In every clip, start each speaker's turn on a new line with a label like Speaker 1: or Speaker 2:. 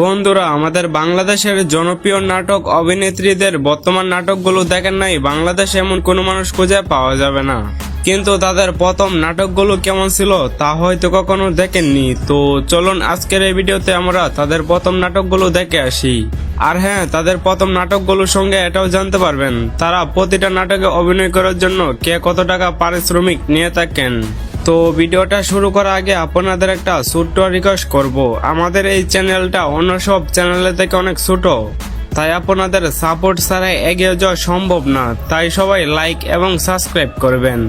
Speaker 1: বন্ধুরা, আমাদের বাংলাদেশের জনপ্রিয় নাটক অভিনেত্রীদের বর্তমান নাটকগুলো দেখেন নাই, বাংলাদেশে এমন কোনো মানুষ খুঁজে পাওয়া যাবে না। কিন্তু তাদের প্রথম নাটকগুলো কেমন ছিল তা হয়তো কখনো দেখেননি। তো চলুন আজকের এই ভিডিওতে আমরা তাদের প্রথম নাটকগুলো দেখে আসি। আর হ্যাঁ, তাদের প্রথম নাটকগুলোর সঙ্গে এটাও জানতে পারবেন তারা প্রতিটা নাটকে অভিনয় করার জন্য কে কত টাকা পারিশ্রমিক নিয়ে থাকেন। তো ভিডিওটা শুরু করার আগে আপনাদের একটা ছোট্ট রিকোয়েস্ট করব, আমাদের এই চ্যানেলটা অন্য সব চ্যানেলের থেকে অনেক ছোট, তাই আপনাদের সাপোর্ট ছাড়া এগিয়ে যাওয়া সম্ভব না। তাই সবাই লাইক এবং সাবস্ক্রাইব করবেন।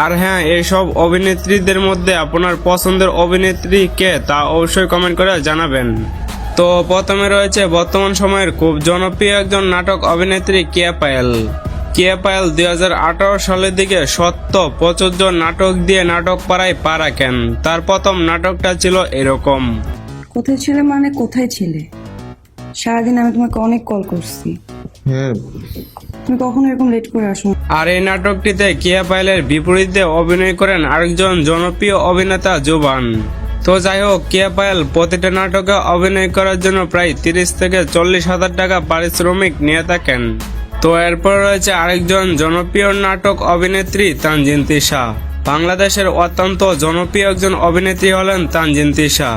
Speaker 1: আর হ্যাঁ, এইসব অভিনেত্রীদের মধ্যে আপনার পছন্দের অভিনেত্রী কে তা অবশ্যই কমেন্ট করে জানাবেন। তো প্রথমে রয়েছে বর্তমান সময়ের খুব জনপ্রিয় একজন নাটক অভিনেত্রী কেয়া পায়েল। কেয়া পায়েল 2018 সালের দিকে সত্য প্রযোজ্য নাটক দিয়ে নাটক পাড়ায় পা রাখেন। তার প্রথম নাটকটা ছিল এরকম।
Speaker 2: কোথায় ছিলে মানে কোথায় ছিলে? সারাদিন আমি তোমাকে অনেক কল করছি,
Speaker 3: হ্যাঁ,
Speaker 2: তুমি কখনো এরকম লেট করে আসো?
Speaker 1: আর এই নাটকটিতে কেয়া পায়েলের বিপরীতে অভিনয় করেন আরেকজন জনপ্রিয় অভিনেতা জুবান। তো যাই হোক, কেয়া পায়েল প্রতিটা নাটকে অভিনয় করার জন্য প্রায় 30 থেকে 40 হাজার টাকা পারিশ্রমিক নিয়ে থাকেন। তো এরপর রয়েছে আরেকজন জনপ্রিয় নাটক অভিনেত্রী তানজিন তিশা। বাংলাদেশের অত্যন্ত জনপ্রিয় একজন অভিনেত্রী হলেন তানজিন তিশা।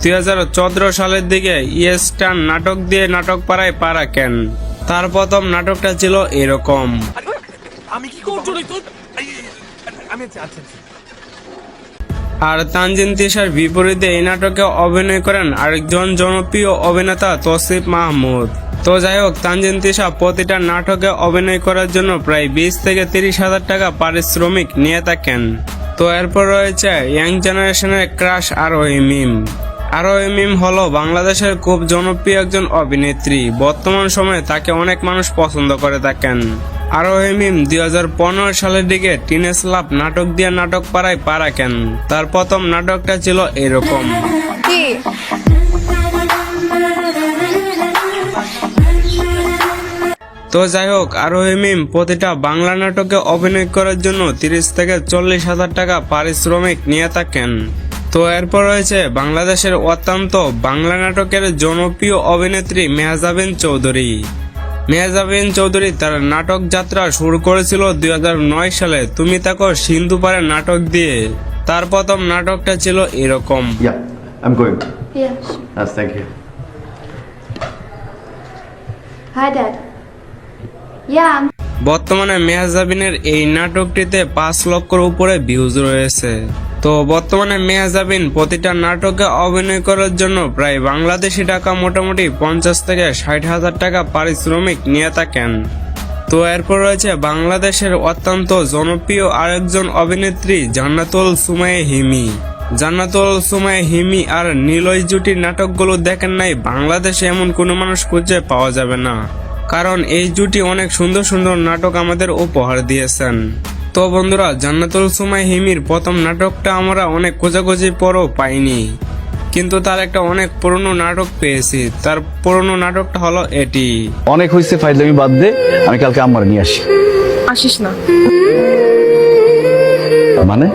Speaker 1: 2014 সালের দিকে ইয়েস্টার্ন নাটক দিয়ে নাটক পাড়ায় পা রাখেন। তার প্রথম নাটকটা ছিল এরকম। আর তানজিন তিশার বিপরীতে এই নাটকে অভিনয় করেন আরেকজন জনপ্রিয় অভিনেতা তৌসিফ মাহমুদ। তো যাই হোক, তানজিন তিশা প্রতিটা নাটকে অভিনয় করার জন্য প্রায় 20 থেকে 30 হাজার টাকা পারিশ্রমিক নিয়ে থাকেন। তো এরপর রয়েছে ইয়াং জেনারেশনের ক্রাশ আরোহী মিম। আরোহী মিম হলো বাংলাদেশের খুব জনপ্রিয় একজন অভিনেত্রী। বর্তমান সময়ে তাকে অনেক মানুষ পছন্দ করে থাকেন। আরোহী মিম 2015 সালের দিকে টিনেজ লাভ নাটক দিয়ে নাটক পাড়ায় পা রাখেন। তার প্রথম নাটকটা ছিল এরকম। তো যাই হোক, আরোহী মিম প্রতিটা বাংলা নাটকে অভিনয় করার জন্য 30 থেকে 40 হাজার টাকা পারিশ্রমিক নিয়ে থাকেন। তো এরপর রয়েছে বাংলাদেশের অত্যন্ত বাংলা নাটকের জনপ্রিয় অভিনেত্রী মেহজাবিন চৌধুরী। মেহজাবিন চৌধুরী তার নাটক যাত্রা শুরু করেছিল 2009 সালে তুমি তাকো সিন্ধু পারে নাটক দিয়ে। তার প্রথম নাটকটা ছিল এরকম।
Speaker 3: yeah, I'm going.
Speaker 4: Yes.
Speaker 3: Thank you.
Speaker 4: Hi, Dad. Yeah, I'm
Speaker 1: বর্তমানে মেহজাবিনের এই নাটকটিতে 5 লক্ষের উপরে ভিউজ রয়েছে। তো বর্তমানে মেহজাবিন প্রতিটা নাটকে অভিনয় করার জন্য প্রায় বাংলাদেশি টাকা মোটামুটি 50 থেকে 60 হাজার টাকা পারিশ্রমিক নিয়ে থাকেন। তো এরপর রয়েছে বাংলাদেশের অত্যন্ত জনপ্রিয় আরেকজন অভিনেত্রী জান্নাতুল সুমাইয়া হিমি। জান্নাতুল সুমাইয়া হিমি আর নিলয় জুটির নাটকগুলো দেখেন নাই, বাংলাদেশে এমন কোনো মানুষ খুঁজে পাওয়া যাবে না, কারণ এই জুটি অনেক সুন্দর সুন্দর নাটক আমাদের উপহার দিয়েছেন। তো বন্ধুরা, জান্নাতুল সুমাইয়া হিমির প্রথম নাটকটা আমরা অনেক খোঁজাখুঁজি পরও পাইনি, কিন্তু তার একটা অনেক পুরনো নাটক পেয়েছি। তার পুরনো নাটকটা হলো এটি।
Speaker 5: অনেক হয়েছে, ফাইজলামি বাদ দে, আমি কালকে আমার নিয়ে আসি।
Speaker 2: আসিস না
Speaker 5: মানে?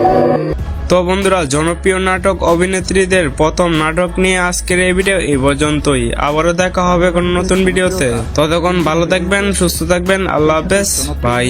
Speaker 1: তো বন্ধুরা, জনপ্রিয় নাটক অভিনেত্রীদের প্রথম নাটক নিয়ে আজকের এই ভিডিও এই পর্যন্তই। আবারও দেখা হবে কোন নতুন ভিডিওতে। ততক্ষণ ভালো থাকবেন, সুস্থ থাকবেন, আল্লাহ হাফেজ, বাই।